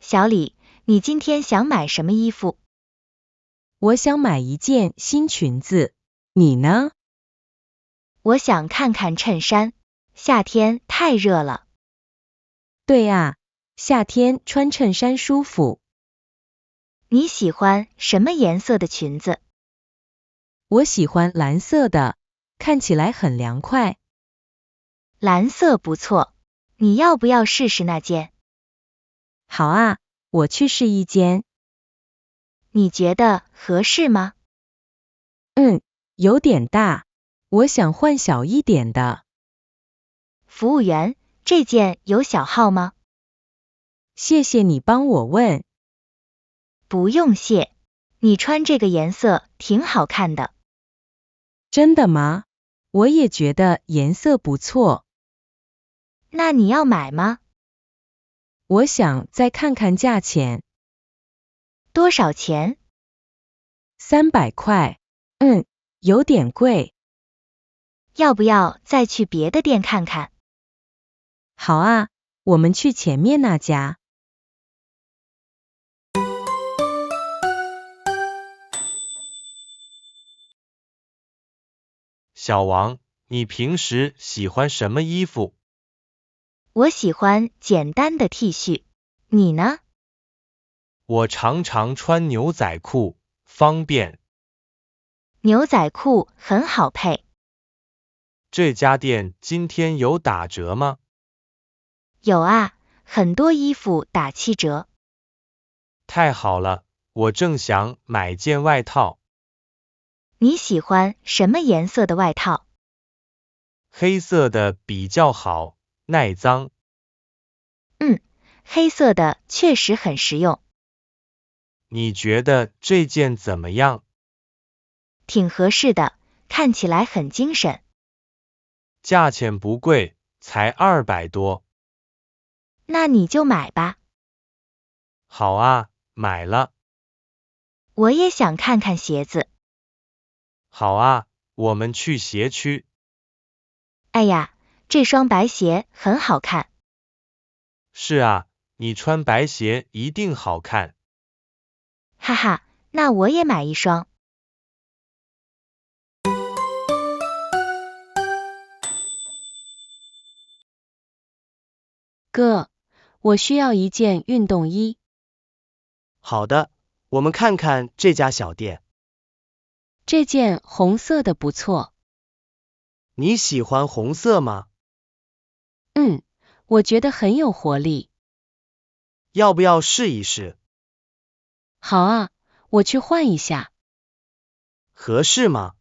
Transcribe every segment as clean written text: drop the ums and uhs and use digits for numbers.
小李，你今天想买什么衣服？我想买一件新裙子，你呢？我想看看衬衫，夏天太热了。对啊，夏天穿衬衫舒服。你喜欢什么颜色的裙子？我喜欢蓝色的，看起来很凉快。蓝色不错，你要不要试试那件？好啊，我去试一件。你觉得合适吗？有点大，我想换小一点的。服务员，这件有小号吗？谢谢你帮我问。不用谢，你穿这个颜色挺好看的。真的吗？我也觉得颜色不错。那你要买吗？我想再看看价钱。多少钱300块。有点贵。要不要再去别的店看看？好啊，我们去前面那家。小王，你平时喜欢什么衣服？我喜欢简单的 T 恤，你呢？我常常穿牛仔裤，方便。牛仔裤很好配。这家店今天有打折吗？有啊，很多衣服打7折。太好了，我正想买件外套。你喜欢什么颜色的外套？黑色的比较好，耐脏。黑色的确实很实用。你觉得这件怎么样？挺合适的，看起来很精神。价钱不贵，才200多。那你就买吧。好啊，买了。我也想看看鞋子。好啊，我们去鞋区。哎呀，这双白鞋很好看。是啊，你穿白鞋一定好看。哈哈，那我也买一双。哥，我需要一件运动衣。好的，我们看看这家小店。这件红色的不错。你喜欢红色吗？我觉得很有活力。要不要试一试？好啊，我去换一下。合适吗？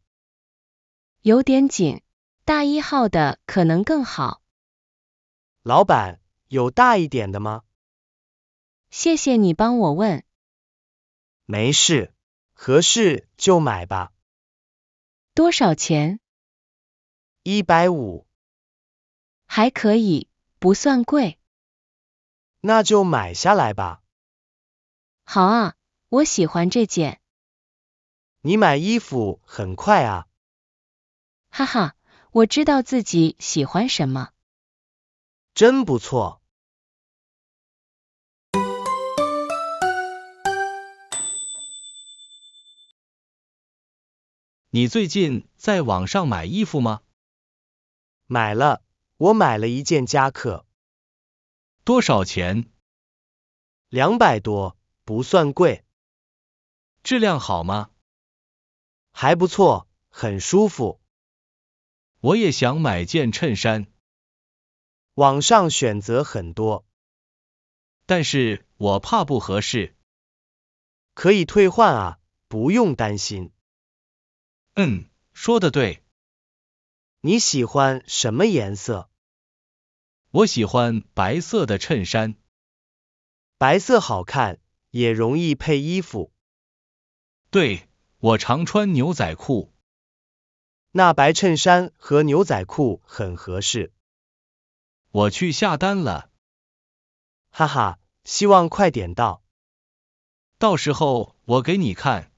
有点紧，大1号的可能更好。老板，有大一点的吗？谢谢你帮我问。没事，合适就买吧。多少钱？ 150，还可以，不算贵。那就买下来吧。好啊，我喜欢这件。你买衣服很快啊。哈哈，我知道自己喜欢什么。真不错。你最近在网上买衣服吗？买了，我买了一件夹克。多少钱？ 200多，不算贵。质量好吗？还不错，很舒服。我也想买件衬衫，网上选择很多，但是我怕不合适。可以退换啊，不用担心。说得对，你喜欢什么颜色？我喜欢白色的衬衫。白色好看，也容易配衣服。对，我常穿牛仔裤。那白衬衫和牛仔裤很合适。我去下单了，哈哈，希望快点到。到时候我给你看。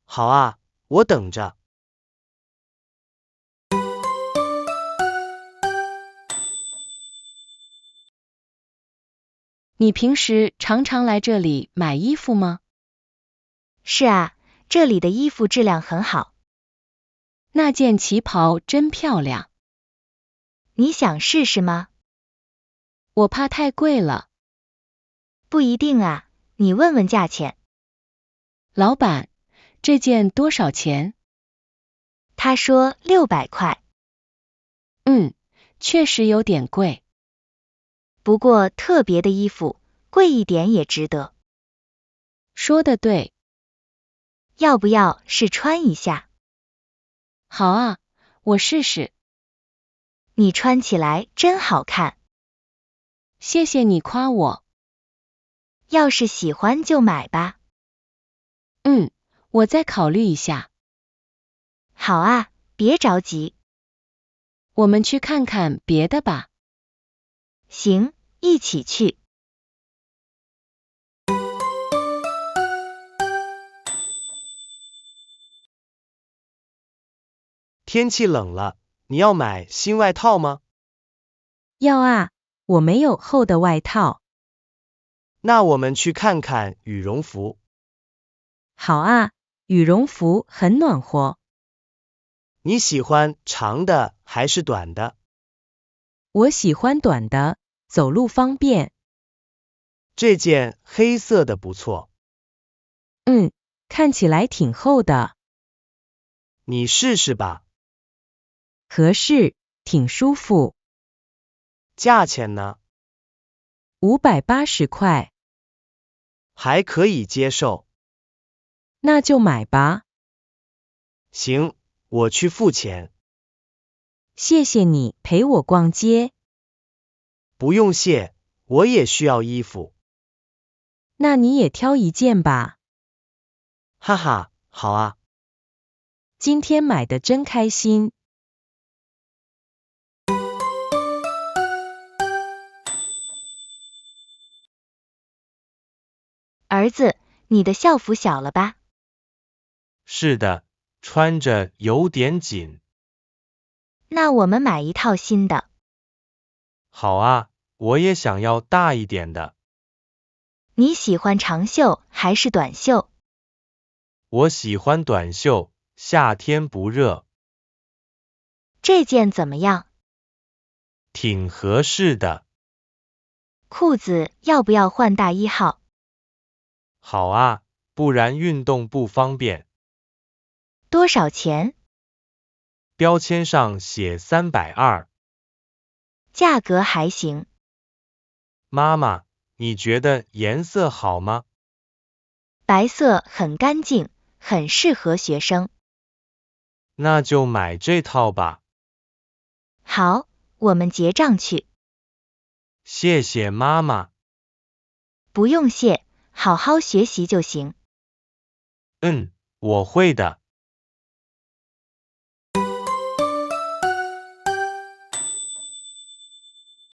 好啊，我等着。你平时常常来这里买衣服吗？是啊，这里的衣服质量很好。那件旗袍真漂亮。你想试试吗？我怕太贵了。不一定啊，你问问价钱。老板，这件多少钱？他说600块，确实有点贵。不过特别的衣服，贵一点也值得。说得对。要不要试穿一下？好啊，我试试。你穿起来真好看。谢谢你夸我。要是喜欢就买吧。我再考虑一下。好啊，别着急。我们去看看别的吧。行，一起去。天气冷了，你要买新外套吗？要啊，我没有厚的外套。那我们去看看羽绒服。好啊，羽绒服很暖和。你喜欢长的还是短的？我喜欢短的，走路方便。这件黑色的不错。看起来挺厚的。你试试吧。合适，挺舒服。价钱呢？ 580块。还可以接受。那就买吧。行，我去付钱。谢谢你陪我逛街。不用谢，我也需要衣服。那你也挑一件吧。哈哈，好啊。今天买的真开心。儿子，你的校服小了吧？是的，穿着有点紧。那我们买一套新的。好啊，我也想要大一点的。你喜欢长袖还是短袖？我喜欢短袖，夏天不热。这件怎么样？挺合适的。裤子要不要换大1号？好啊，不然运动不方便。多少钱？标签上写320。价格还行。妈妈，你觉得颜色好吗？白色很干净，很适合学生。那就买这套吧。好，我们结账去。谢谢妈妈。不用谢，好好学习就行。我会的。